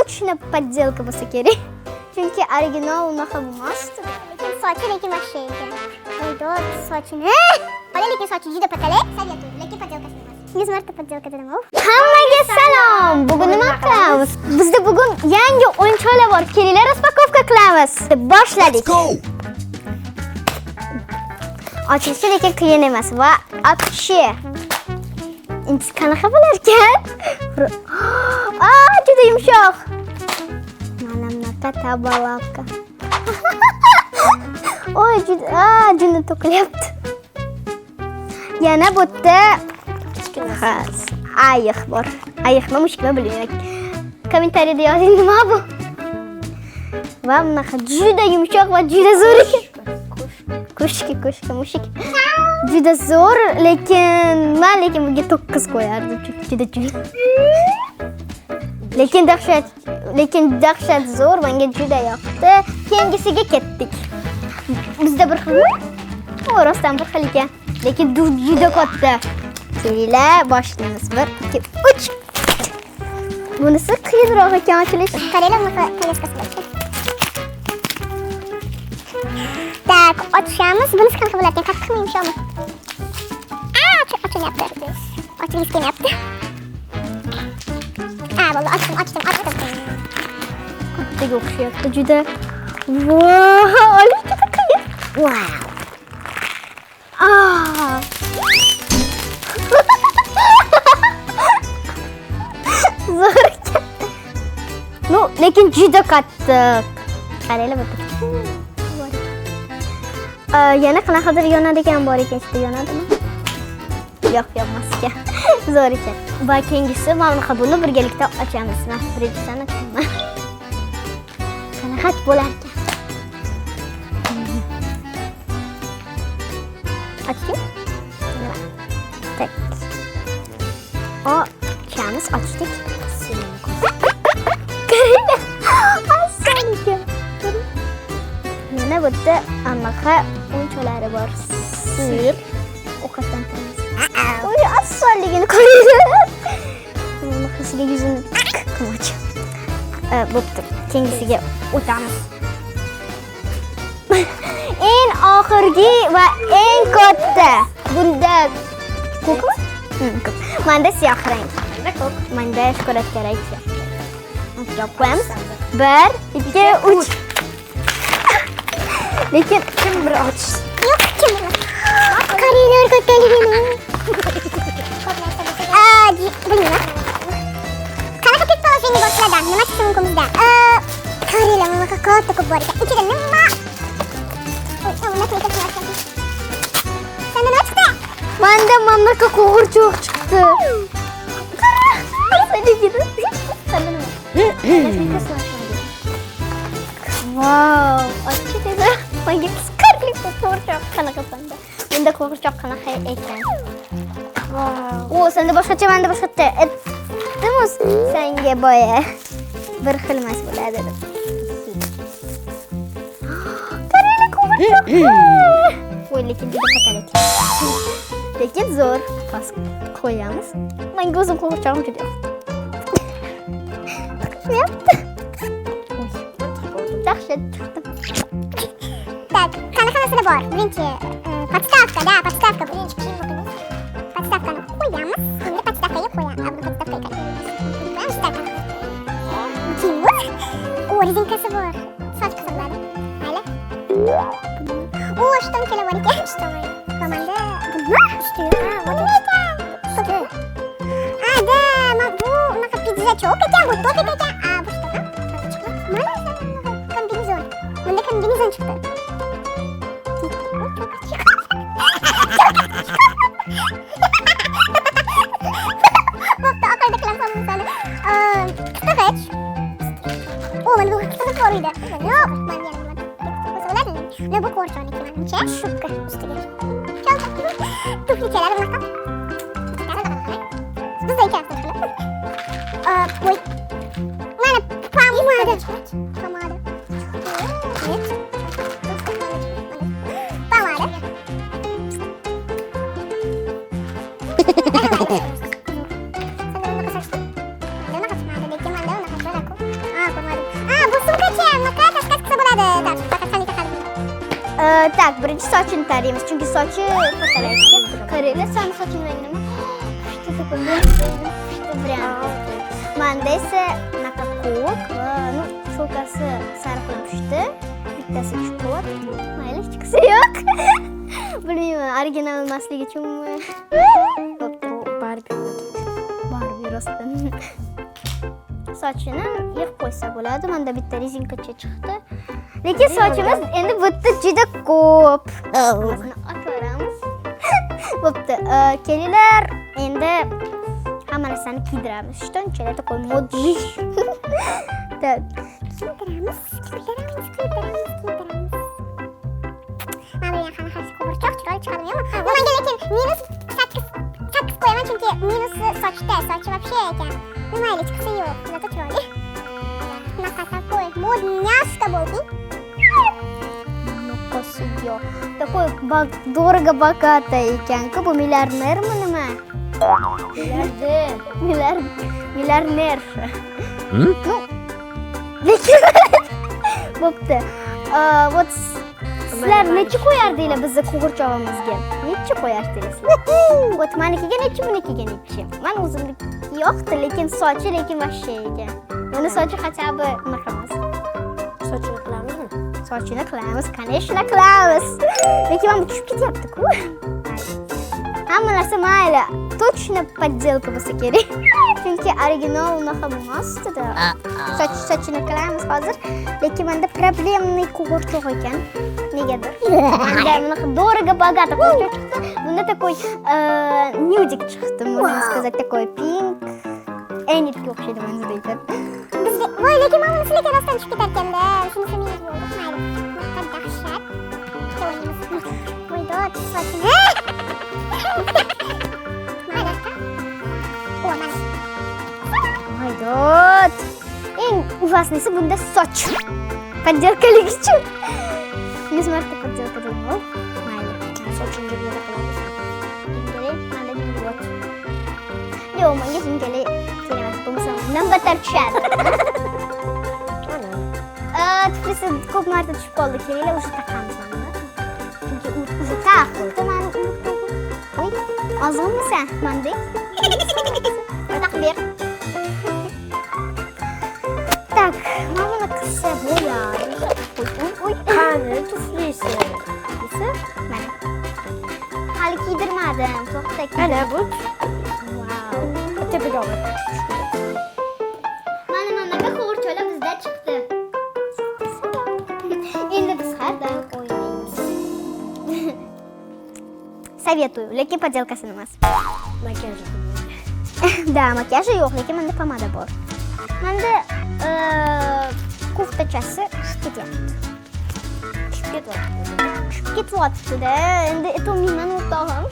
точно подделка bo'lsa kerak. Chunki original unaqa bo'lmasdi. Lekin sochi mashinaga. Voy, sochini. Ola, lekin sochi juda patala. Saviyat, lekin poddelkasi emas. 100 marta poddelka dedim. Hammaga salom. Bugun nima qilamiz? Bizda bugun yangi o'yinchoqlar bor. Kelinglar, распаковка qilamiz. Boshladik. Ochilishi lekin qiyin emas va вообще qanaqa bo'lar ekan? Juda yumshoq. Mana bunaqa tabalaka. Oy, juda to'qilyapti. Yana bu yerda ayiq bor. Ayiqni mushukni bilmayman. Kommentariyada yozing nima bu? Va bunaqa juda yumshoq va juda zo'r ekan. Mushuk. Juda zo'r, lekin bunga 9 qo'yardim. Juda. Lekin dahshat zo'r, menga juda yoqdi. Keyingisiga ketdik. Bizda bir xil. Rostdan bir xil ekan, lekin juda katta. Kelinglar, boshlaymiz. 1, 2, 3. Bunisi qiyinroq ekan ochilish. Qaranglar, bunaqa ko'ylakasi bor. Tak, ochamiz. Bunisi qanaqa bo'lar ekan? Qattiqmi, yumshoqmi? Ochilyapti. Ochilgisi kelyapti. Bo'ldi, ochdim. Kattaga o'xshayapti juda. Voy, olish juda qiyin. Wow. Zo'r ekan. Lekin juda qattiq. Qaranglar bu. Yana qanaqadir yonadigan bor ekan, ichida yonadimi? Yo'q, yonmas ekan. Zo'r ekan. Va keyingisi mana buni birgalikda ochamiz. Men birinchini ochaman. Qanaqa bo'lar ekan? Ochdik. Tak. Ochamiz, ochdik. Qaranglar. Oson ekan. Mana bu yerda anaqa o'yinchoqlari bor. Sir. Ovqatdan tamiz. Oy, osonligini qaranglar. Bunaqasiga yuzini qilmoq. Bo'pti. Keyingisiga o'tamiz. Eng oxirgi va eng katta. Bunda ko'kmi? Ko'k. Menda siyoh rang. Menda ko'k. Menda shokoladga rang. O'tirib qo'yamiz. 1, 2, 3. Lekin kim bir ochish? Yo'q, kim bir. Qaranglar, kattaligini. Bilmayman. Qanaqa pit polishingi boshlardan? Nima chiqsin mumkinmizda? Qaranglar, bunaqa katta ko'p bor ekan. Ichida nima? Senda nima chiqdi? Menda mamlaka qo'g'irchoq chiqdi. Qara, asaligini. Senda nima? Wow, ochdi. Menga qisqarlik qo'g'irchoq qanaqa senda? Menda qo'g'irchoq qanaqa ekan? Wow. Senda boshqacha, menda boshqacha. Aytdimiz, senga boya bir xil emas bo'ladi deb. Qaranglar, qo'g'irchoq. Voy, lekin juda katalik. Lekin zo'r. Pas qo'yamiz. Menga o'zim qo'g'irchoqim juda yoqdi. Yoqdi. Dahshat chiqdi. Tak, qanaqasida bor? Birinchi podstavka birinchi kiyim. Podstavkani qo'yamiz. Endi podstavkaga qo'yamiz. Buni podstavkaga qo'yamiz. Rezinkasi bor. Soch qismlari. Mayli. Shtonkalar bor ekan. Komanda nima? Usti. Bu unaqa pidjachok ekan, bu top ekan. Bu shtoka. Mana kombinezon. Bunda kombinezon chiqdi. Bo'pti, oxirida qilaman misoli. Qisqag'ich. Mana bu qisqag'ich bor edi. Yo'q, men yana nima bo'ladi? Bu qo'rqoqniki menimcha, shubka ustiga. Tuflichalar bunaqa. Bizda ikkita qilib. Voy. Mana pomada. Pomada. Tak, birinchi sochini taraymiz, chunki sochi kattalaydi. Qaranglar, sani soching rangi nima? Pushti variant. Menda esa bunaqa ko'k va cho'kasi sariq bilan pushti. Bittasi cho'k. Mayli, hech qisi yo'q. Bilmayman, original emasligi uchunmi? Bo'pti, Barbie rostdan. Sochini yig'ib qo'ysa bo'ladi. Menda bitta rezinkacha chiqdi. Lekin sochimiz endi bitta juda ko'p. Buni otvoramiz. Bo'pti, kelinglar, endi hamma narsani kiydiramiz. Shtonchalar такой модный. Так. Kiydiramiz. Mana bu yana qarshi qo'rchoq chiroyli chiqadimi? Menga lekin minus 8 qo'yaman chunki minus sochda, sochi вообще ekan. Mayli, chiqsa yo'q. Zато chiroyli. Bunaqa такой модняшка bo'ldi. Yo'q. Такой дорого богатый ekan-ku, bu milliardermi nima? Milliarder. Ну, lekin bo'pti. Вот sizlar necha qo'yardinglar bizni qo'g'irchog'imizga? Necha qo'yardingiz? Вот manikiga necha, bunikiga necha? Men o'zimniki yo'qdi, lekin sochi вообще ekan. Buni sochi хотя бы unaqa emas. Sochini qilamizmi? Sochini qilamiz, конечно qilamiz. Lekin men tushib ketyapti-ku. Hamma narsa mayli, точно подделка bo'lsa kerak. Chunki original unaqa emas-da. Sochini qilamiz hozir, lekin menda problemli qo'g'irchoq ekan. Negadir. Menda bunaqa дорого богато qo'g'irchoq chiqdi. Bunda такой нюдик chiqdi, можно сказать, такой pink. Enitga o'xshaydi menga deydi. Bizga voy, lekin mana bunisi lekin rostdan tushib ketar ekanda. Shunisi minus bo'ldi. Mayli. Bunaqa dahshat. Voy, dod, sochini. Haydot. Eng ужаснisi bunda soch. Подделкалigi uchun. 100 marta подделка bo'ldi. Mayli. Sochini yana qilamiz. Jingale, menda jingale. Yo'q, menga jingale kerak. Bo'lmasa undan battar tushadi. Tuflisi ko'p marta tushib qoldi. Kelinglar, o'sha taqamiz mana. Chunki u o'sha taqdi, meni unutdim. Voy, ozg'inmisan, mendek? Taqdir. Так, mana qilsa bo'ladi. Uy, Qani tuflisi? mana. Hali kiydirmadim. To'xta. Ana bu. Wow. Tepaga olib. Mana qo'g'irchoqlar bizda chiqdi. Endi biz har doim o'ynaymiz. Советую, lekin подделкасini emas. Makiyaj. Да, makiyaj yo'q, lekin menda pomada bor. Menda koftachasi tushib ketyapti-da. Endi это mendan o'rtog'im.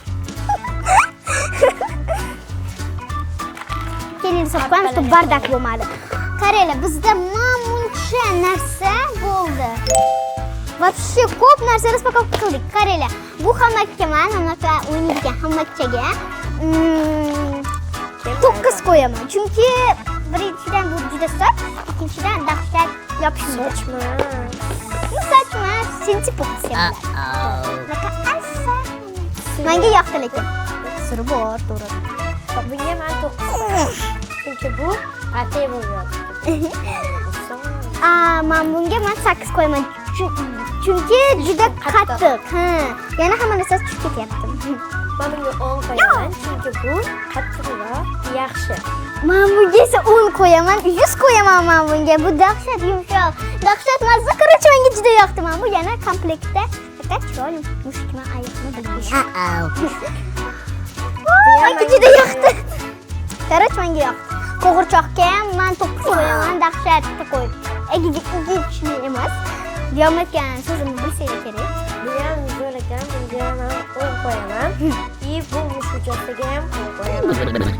Kelin solib qo'yamiz, to bardak bo'lmadi. Qaranglar, bizda mammuncha narsa bo'ldi. Вообще ko'p narsa распаковка qildik. Qaranglar, bu hammaga o'ynaydigan hammachaga 9 qo'yaman. Chunki birinchidan bu juda soch, ikkinchidan dahshat yopishmaydi. Sochma, sensipopsiya. Menga yoqdi lekin. Siri bor, to'g'ri. Bunga men 9. Chunki bu patey bo'ladi. Men bunga 8 qo'yaman. Chunki juda qattiq. Yana hamma narsa tushib ketyapti. Men bunga 10 qo'yaman, chunki bu qattiq va yaxshi. Men bunga esa 10 qo'yaman, 100 qo'yaman men bunga. Bu dahshat yumshoq. Dahshat mazza, qarchi menga juda yoqdi. Men bu yana komplektda faqat chiroyli mushukma ayiqni bilgan. Menga juda yoqdi. Qarchi menga yoqdi. Qo'g'irchoqqa ham men 9 qo'yaman, dahshatga qo'yib. Egizikli emas. Diyomatgan so'zimni bilsangiz kerak. Bu ham zo'r ekan, bunga men 10 qo'yaman. И bu mushukchaga ham 10 qo'yaman.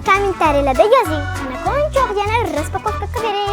Kommentariyalarda yozing. Qanaqa o'yinchoq yana распаковка qilib bering.